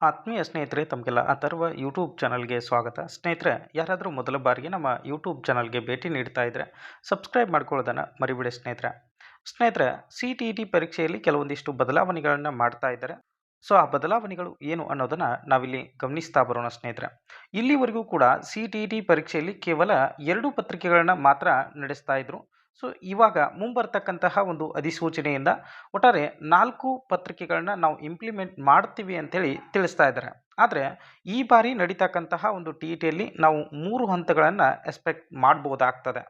ಆತ್ಮೀಯ ಸ್ನೇಹಿತರೆ ತಮಗೆಲ್ಲ ಅಥರ್ವ ಯೂಟ್ಯೂಬ್ ಚಾನಲ್ಗೆ ಸ್ವಾಗತ. ಸ್ನೇಹಿತರೆ, ಯಾರಾದರೂ ಮೊದಲ ಬಾರಿಗೆ ನಮ್ಮ ಯೂಟ್ಯೂಬ್ ಚಾನಲ್ಗೆ ಭೇಟಿ ನೀಡ್ತಾ ಇದ್ದರೆ ಸಬ್ಸ್ಕ್ರೈಬ್ ಮಾಡ್ಕೊಳ್ಳೋದನ್ನು ಮರಿಬೇಡಿ ಸ್ನೇಹಿತರೆ. ಸ್ನೇಹಿತರೆ, ಸಿ ಟಿ ಇ ಟಿ ಪರೀಕ್ಷೆಯಲ್ಲಿ ಕೆಲವೊಂದಿಷ್ಟು ಬದಲಾವಣೆಗಳನ್ನು ಮಾಡ್ತಾ ಇದ್ದಾರೆ. ಸೊ ಆ ಬದಲಾವಣೆಗಳು ಏನು ಅನ್ನೋದನ್ನು ನಾವಿಲ್ಲಿ ಗಮನಿಸ್ತಾ ಬರೋಣ ಸ್ನೇಹಿತರೆ. ಇಲ್ಲಿವರೆಗೂ ಕೂಡ ಸಿ ಟಿ ಇ ಟಿ ಪರೀಕ್ಷೆಯಲ್ಲಿ ಕೇವಲ 2 ಪತ್ರಿಕೆಗಳನ್ನು ಮಾತ್ರ ನಡೆಸ್ತಾ ಇದ್ರು. ಸೊ ಇವಾಗ ಮುಂಬರ್ತಕ್ಕಂತಹ ಒಂದು ಅಧಿಸೂಚನೆಯಿಂದ ಒಟ್ಟಾರೆ 4 ಪತ್ರಿಕೆಗಳನ್ನ ನಾವು ಇಂಪ್ಲಿಮೆಂಟ್ ಮಾಡ್ತೀವಿ ಅಂತೇಳಿ ತಿಳಿಸ್ತಾ ಇದ್ದಾರೆ. ಆದರೆ ಈ ಬಾರಿ ನಡೀತಕ್ಕಂತಹ ಒಂದು ಟಿ ಇ ಟಿಯಲ್ಲಿ ನಾವು 3 ಹಂತಗಳನ್ನು ಎಕ್ಸ್ಪೆಕ್ಟ್ ಮಾಡ್ಬೋದಾಗ್ತದೆ.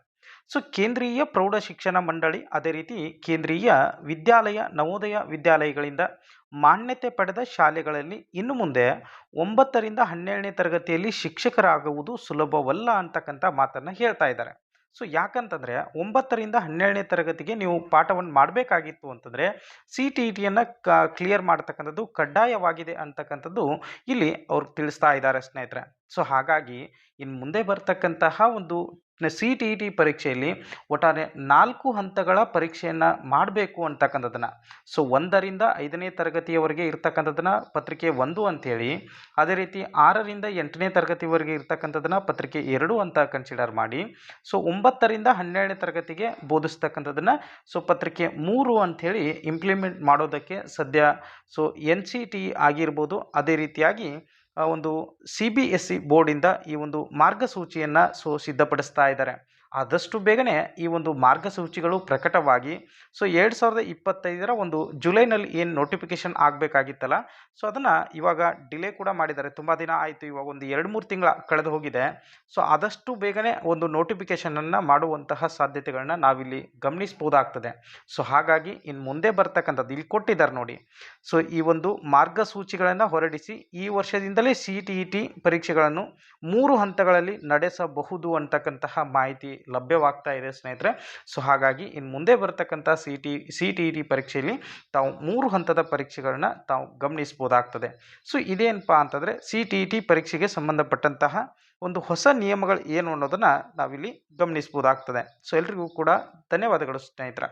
ಸೊ ಕೇಂದ್ರೀಯ ಪ್ರೌಢ ಶಿಕ್ಷಣ ಮಂಡಳಿ, ಅದೇ ರೀತಿ ಕೇಂದ್ರೀಯ ವಿದ್ಯಾಲಯ, ನವೋದಯ ವಿದ್ಯಾಲಯಗಳಿಂದ ಮಾನ್ಯತೆ ಪಡೆದ ಶಾಲೆಗಳಲ್ಲಿ ಇನ್ನು ಮುಂದೆ 9ರಿಂದ 12ನೇ ತರಗತಿಯಲ್ಲಿ ಶಿಕ್ಷಕರಾಗುವುದು ಸುಲಭವಲ್ಲ ಅಂತಕ್ಕಂಥ ಮಾತನ್ನು ಹೇಳ್ತಾ ಇದ್ದಾರೆ. ಸೊ ಯಾಕಂತಂದರೆ 9ರಿಂದ 12ನೇ ತರಗತಿಗೆ ನೀವು ಪಾಠವನ್ನು ಮಾಡಬೇಕಾಗಿತ್ತು ಅಂತಂದರೆ ಸಿ ಟಿ ಇ ಟಿಯನ್ನು ಕ್ಲಿಯರ್ ಮಾಡ್ತಕ್ಕಂಥದ್ದು ಕಡ್ಡಾಯವಾಗಿದೆ ಅಂತಕ್ಕಂಥದ್ದು ಇಲ್ಲಿ ಅವ್ರು ತಿಳಿಸ್ತಾ ಇದ್ದಾರೆ ಸ್ನೇಹಿತರೆ. ಸೊ ಹಾಗಾಗಿ ಇನ್ನು ಮುಂದೆ ಬರ್ತಕ್ಕಂತಹ ಒಂದು ಸಿ ಟಿ ಇ ಟಿ ಪರೀಕ್ಷೆಯಲ್ಲಿ ಒಟ್ಟಾರೆ 4 ಹಂತಗಳ ಪರೀಕ್ಷೆಯನ್ನು ಮಾಡಬೇಕು ಅಂತಕ್ಕಂಥದ್ದನ್ನು, ಸೊ 1ರಿಂದ 5ನೇ ತರಗತಿಯವರೆಗೆ ಇರ್ತಕ್ಕಂಥದ್ದನ್ನು ಪತ್ರಿಕೆ 1 ಅಂಥೇಳಿ, ಅದೇ ರೀತಿ 6ರಿಂದ 8ನೇ ತರಗತಿವರೆಗೆ ಇರ್ತಕ್ಕಂಥದ್ದನ್ನು ಪತ್ರಿಕೆ 2 ಅಂತ ಕನ್ಸಿಡರ್ ಮಾಡಿ, ಸೊ 9ರಿಂದ 12ನೇ ತರಗತಿಗೆ ಬೋಧಿಸ್ತಕ್ಕಂಥದ್ದನ್ನು ಸೊ ಪತ್ರಿಕೆ 3 ಅಂಥೇಳಿ ಇಂಪ್ಲಿಮೆಂಟ್ ಮಾಡೋದಕ್ಕೆ ಸದ್ಯ ಸೊ ಎನ್ ಸಿ ಟಿ ಆಗಿರ್ಬೋದು, ಅದೇ ರೀತಿಯಾಗಿ ಒಂದು ಸಿ ಬಿ ಎಸ್ ಸಿ ಬೋರ್ಡಿಂದ ಈ ಒಂದು ಮಾರ್ಗಸೂಚಿಯನ್ನು ಸೊ ಸಿದ್ಧಪಡಿಸ್ತಾ ಇದ್ದಾರೆ. ಆದಷ್ಟು ಬೇಗನೆ ಈ ಒಂದು ಮಾರ್ಗಸೂಚಿಗಳು ಪ್ರಕಟವಾಗಿ ಸೊ 2025ರ ಒಂದು ಜುಲೈನಲ್ಲಿ ಏನು ನೋಟಿಫಿಕೇಶನ್ ಆಗಬೇಕಾಗಿತ್ತಲ್ಲ, ಸೊ ಅದನ್ನು ಇವಾಗ ಡಿಲೇ ಕೂಡ ಮಾಡಿದ್ದಾರೆ. ತುಂಬ ದಿನ ಆಯಿತು, ಇವಾಗ ಒಂದು 2-3 ತಿಂಗಳ ಕಳೆದು ಹೋಗಿದೆ. ಸೊ ಆದಷ್ಟು ಬೇಗನೆ ಒಂದು ನೋಟಿಫಿಕೇಷನನ್ನು ಮಾಡುವಂತಹ ಸಾಧ್ಯತೆಗಳನ್ನ ನಾವಿಲ್ಲಿ ಗಮನಿಸ್ಬೋದಾಗ್ತದೆ. ಸೊ ಹಾಗಾಗಿ ಇನ್ನು ಮುಂದೆ ಬರ್ತಕ್ಕಂಥದ್ದು ಇಲ್ಲಿ ಕೊಟ್ಟಿದ್ದಾರೆ ನೋಡಿ. ಸೊ ಈ ಒಂದು ಮಾರ್ಗಸೂಚಿಗಳನ್ನು ಹೊರಡಿಸಿ ಈ ವರ್ಷದಿಂದಲೇ ಸಿ ಟಿ ಇ ಟಿ ಪರೀಕ್ಷೆಗಳನ್ನು 3 ಹಂತಗಳಲ್ಲಿ ನಡೆಸಬಹುದು ಅಂತಕ್ಕಂತಹ ಮಾಹಿತಿ ಲಭ್ಯವಾಗ್ತಾ ಇದೆ ಸ್ನೇಹಿತರೆ. ಸೊ ಹಾಗಾಗಿ ಇನ್ನು ಮುಂದೆ ಬರ್ತಕ್ಕಂಥ ಸಿ ಟಿ ಇ ಟಿ ಪರೀಕ್ಷೆಯಲ್ಲಿ ತಾವು 3 ಹಂತದ ಪರೀಕ್ಷೆಗಳನ್ನ ತಾವು ಗಮನಿಸ್ಬೋದಾಗ್ತದೆ. ಸೊ ಇದೇನಪ್ಪ ಅಂತಂದರೆ ಸಿ ಟಿ ಇ ಟಿ ಪರೀಕ್ಷೆಗೆ ಸಂಬಂಧಪಟ್ಟಂತಹ ಒಂದು ಹೊಸ ನಿಯಮಗಳು ಏನು ಅನ್ನೋದನ್ನು ನಾವಿಲ್ಲಿ ಗಮನಿಸ್ಬೋದಾಗ್ತದೆ. ಸೊ ಎಲ್ರಿಗೂ ಕೂಡ ಧನ್ಯವಾದಗಳು ಸ್ನೇಹಿತರೆ.